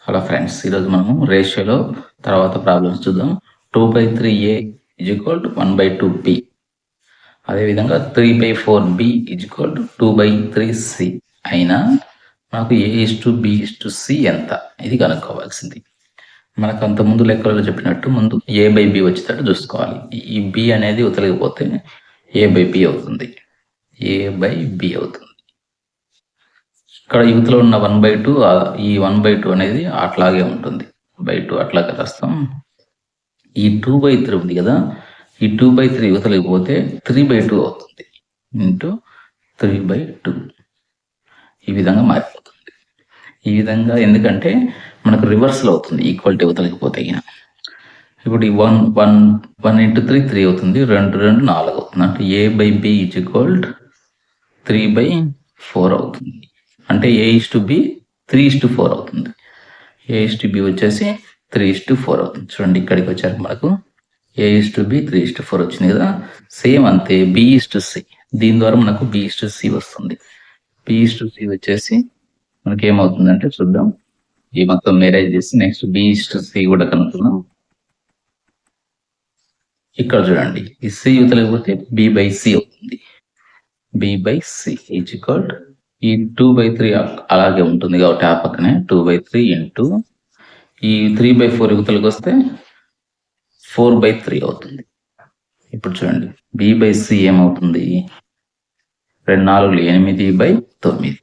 Hello friends, ఈరోజు మనము రేషియోలో తర్వాత ప్రాబ్లమ్స్ చూద్దాం. 2/3a = 1/2b. అదేవిధంగా 3/4b = 2/3c అయినా మనకు a:b:c ఎంత ఇది కనుక్కోవాల్సింది. మనకు అంత ముందు లెక్కలలో చెప్పినట్టు ముందు a/b వచ్చేటట్టు చూసుకోవాలి. ఈ b అనేది ఉతలిగిపోతే a/b అవుతుంది. a/b అవుతుంది. ఇక్కడ యువతలో ఉన్న 1/2 ఈ 1/2 అనేది అట్లాగే ఉంటుంది. 1/2 అట్లాగే రాస్తాం. ఈ 2/3 ఉంది కదా, ఈ 2/3 యువతలకి పోతే 3/2 అవుతుంది. ఇంటూ 3/2 ఈ విధంగా మారిపోతుంది. ఈ విధంగా ఎందుకంటే మనకు రివర్స్లో అవుతుంది. ఈక్వాలిటీ యువతలకి పోతే ఇప్పుడు ఈ 1 into 3 3 అవుతుంది. 2 2 4 అవుతుంది. అంటే a/b = 3/4 అవుతుంది. అంటే a:b 3:4 అవుతుంది. a:b వచ్చేసి 3:4 అవుతుంది. చూడండి, ఇక్కడికి వచ్చాక మనకు a:b 3:4 వచ్చింది కదా. సేమ్ అంతే b:c, దీని ద్వారా మనకు b:c వస్తుంది. b:c వచ్చేసి మనకి ఏమవుతుందంటే చూద్దాం. ఈ మొత్తం మేరేజ్ చేసి నెక్స్ట్ b:c కూడా కనుక్కుందాం. ఇక్కడ చూడండి, ఈ c యువతలేకపోతే b/c అవుతుంది. b/c = ఈ 2/3 అలాగే ఉంటుంది కాబట్టి ఆ పక్కనే 2/3 ఇంటూ ఈ 3/4 యువతలకు వస్తే 4/3 అవుతుంది. ఇప్పుడు చూడండి, b/c ఏమవుతుంది? 2 4 8/9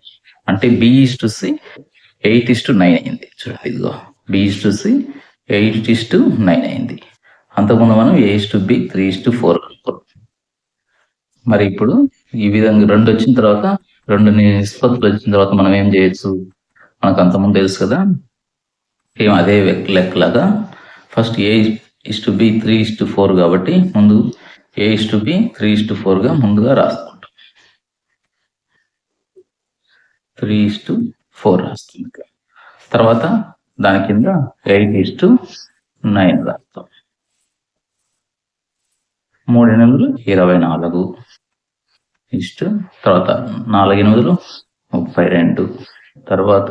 అంటే b:c 8:9 అయింది. చూడండి, ఇదిగో b:c 8:9 అయింది. అంతకుముందు మనం a:b 3:4 అనుకున్నాం. మరి ఇప్పుడు ఈ విధంగా 2 వచ్చిన తర్వాత 2 నిష్పత్తులు వచ్చిన తర్వాత మనం ఏం చేయొచ్చు? మనకు అంతకుముందు తెలుసు కదా, ఏం అదే లెక్కలాగా ఫస్ట్ a:b 3:4 కాబట్టి ముందు a:b 3:4గా ముందుగా రాసుకుంటాం. 3:4 రాస్తుంది. తర్వాత దాని కింద 8:9 రాస్తాం. 3 8 24 తర్వాత 4 8 32 తర్వాత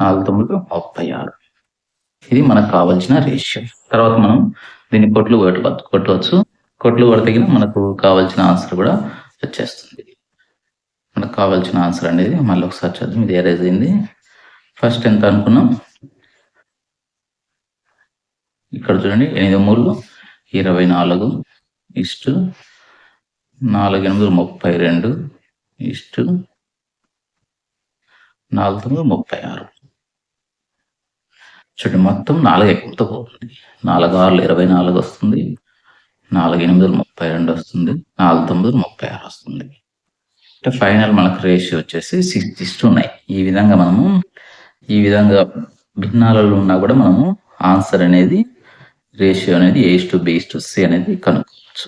4 9 36. ఇది మనకు కావాల్సిన రేషియో. తర్వాత మనం దీన్ని కొట్లు కొట్టవచ్చు. కొట్లు కొడితే మనకు కావాల్సిన ఆన్సర్ కూడా వచ్చేస్తుంది. మనకు కావాల్సిన ఆన్సర్ అనేది మళ్ళీ ఒకసారి చదువు. ఇది ఎరేజ్ అయింది. ఫస్ట్ ఎంత అనుకున్నాం? ఇక్కడ చూడండి, 8 3 24 4 8 32 4 9 36. చూడండి, మొత్తం 4 ఎక్కువతో పోతుంది. 4 6 24 వస్తుంది. 4 8 32 వస్తుంది. 4 9 36 వస్తుంది. అంటే ఫైనల్ మనకు రేషియో వచ్చేసి 6:9. ఈ విధంగా భిన్నాలలో ఉన్నా కూడా మనము ఆన్సర్ అనేది రేషియో అనేది a:b:c అనేది కనుక్కోవచ్చు.